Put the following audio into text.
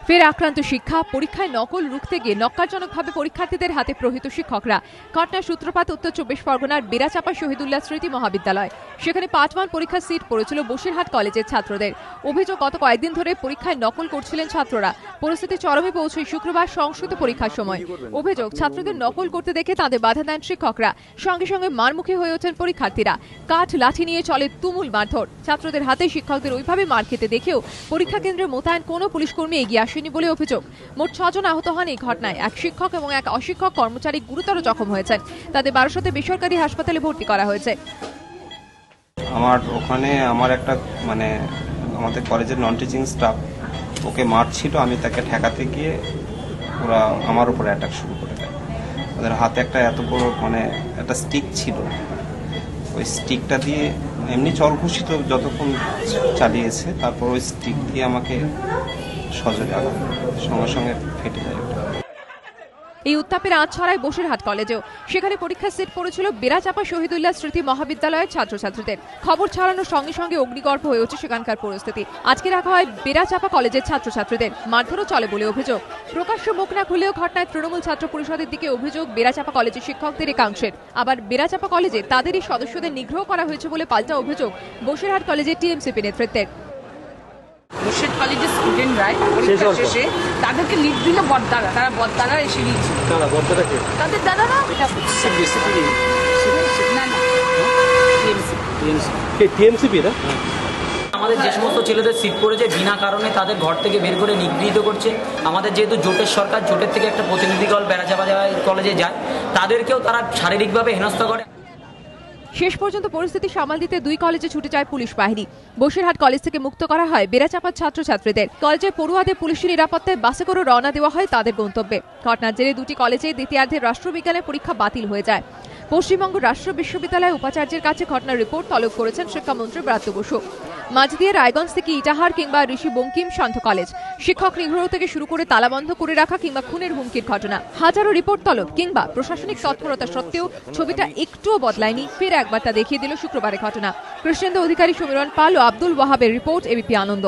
ফের আক্রান্ত শিক্ষা, পরীক্ষায় নকল রুখতে গিয়ে নক্কারজনকভাবে পরীক্ষার্থীদের হাতে প্রহৃত শিক্ষকরা। ঘটনার সূত্রপাত উত্তর 24 পরগনার বেড়াচাপা শহীদুল্লাহ স্মৃতি মহাবিদ্যালয়। সেখানে পার্ট 1 পরীক্ষার সিট পড়েছিল বসিরহাট কলেজের ছাত্রদের। অভিযোগ, গত কয়েকদিন ধরে পরীক্ষায় নকল করছিলেন ছাত্ররা। পরিস্থিতি চরমে পৌঁছয় শুক্রবার সংস্কৃত পরীক্ষার সময়। অভিযোগ, ছাত্রদের নকল করতে দেখে তাদের বাধা দেন শিক্ষকরা। সঙ্গে সঙ্গে মারমুখী হয়ে ওঠেন পরীক্ষার্থীরা। কাঠ লাঠি নিয়ে চলে তুমুল মারধর। ছাত্রদের হাতে শিক্ষকদের ওইভাবে মার খেতে দেখেও পরীক্ষা কেন্দ্রে মোতায়েন কোনো পুলিশকর্মী এগিয়ে আসেনি বলে অভিযোগ। মোট 6 জন আহত হন এই ঘটনায়। এক শিক্ষক এবং এক অশিক্ষক কর্মচারী গুরুতর জখম হয়েছেন। তাদের বারাসতে বেসরকারি হাসপাতালে ভর্তি করা হয়েছে। আমার একটা আমাদের কলেজের নন টিচিং স্টাফ ওকে মারছিল, আমি তাকে ঠেকাতে গিয়ে ওরা আমার উপরে অ্যাটাক শুরু করে দেয়। ওদের হাতে একটা এত বড় একটা স্টিক ছিল, ওই স্টিকটা দিয়ে এমনি চর ঘুষিত যতক্ষণ চালিয়েছে, তারপর ওই স্টিক দিয়ে আমাকে সজোরে আঘাত, সঙ্গে সঙ্গে ফেটে যায়। এই উত্তাপের আঁচ ছড়ায় বসিরহাট কলেজেও। সেখানে পরীক্ষার সিট পড়েছিল বেড়াচাপা শহীদুল্লাহ স্মৃতি মহাবিদ্যালয়ের ছাত্রছাত্রীদের। খবর ছড়ানোর সঙ্গে সঙ্গে অগ্নিগর্ভ হয়ে ওঠে সেখানকার পরিস্থিতি। আজকে রাখা হয় বেড়াচাপা কলেজের ছাত্রছাত্রীদের। মারধরও চলে বলে অভিযোগ। প্রকাশ্য মুখ না খুলেও ঘটনায় তৃণমূল ছাত্র পরিষদের দিকে অভিযোগ বেড়াচাপা কলেজের শিক্ষকদের একাংশের। আবার বেড়াচাপা কলেজে তাদেরই সদস্যদের নিগ্রহ করা হয়েছে বলে পাল্টা অভিযোগ বসিরহাট কলেজের টিএমসিপি নেতৃত্বের। মুর্শিদ কলেজের স্টুডেন্টরাই পরীক্ষা শেষে তাদেরকে লিড দিল বড়দারা, তারা বড়দারা এসে দিয়েছে। তাদের দাদারা আমাদের যে সমস্ত ছেলেদের সিট পড়েছে বিনা কারণে তাদের ঘর থেকে বের করে নিগৃহীত করছে। আমাদের যেহেতু জোটের সরকার, জোটের থেকে একটা প্রতিনিধি দল বেড়াচাপা কলেজে যায়, তাদেরকেও তারা শারীরিকভাবে হেনস্থা করে। শেষ পর্যন্ত পরিস্থিতি সামাল দিতে দুই কলেজে ছুটে যায় পুলিশ বাহিনী। বসিরহাট কলেজ থেকে মুক্ত করা হয় বেড়াচাপার ছাত্রছাত্রীদের। কলেজের পড়ুয়াদের পুলিশের নিরাপত্তায় বাসে করে রওনা দেওয়া হয় তাদের গন্তব্যে। ঘটনার জেরে দুটি কলেজে দ্বিতীয়ার্ধে রাষ্ট্রবিজ্ঞানের পরীক্ষা বাতিল হয়ে যায়। পশ্চিমবঙ্গ রাষ্ট্র বিশ্ববিদ্যালয় উপাচার্যের কাছে ঘটনার রিপোর্ট তলব করেছেন শিক্ষামন্ত্রী ব্রাত্য বসু। মাঝদিয়ে রায়গঞ্জ থেকে ইটাহার কিংবা ঋষি বঙ্কিম সন্ত কলেজ। শিক্ষক নিগ্রহ থেকে শুরু করে তালাবন্ধ করে রাখা কিংবা খুনের হুমকির ঘটনা, হাজারো রিপোর্ট তলব কিংবা প্রশাসনিক তৎপরতা সত্ত্বেও ছবিটা একটুও বদলায়নি। ফের একবার তা দেখিয়ে দিল শুক্রবারের ঘটনা। কৃষ্ণেন্দু অধিকারী, সমীরণ পাল ও আব্দুল ওয়াহাবের রিপোর্ট, এবিপি আনন্দ।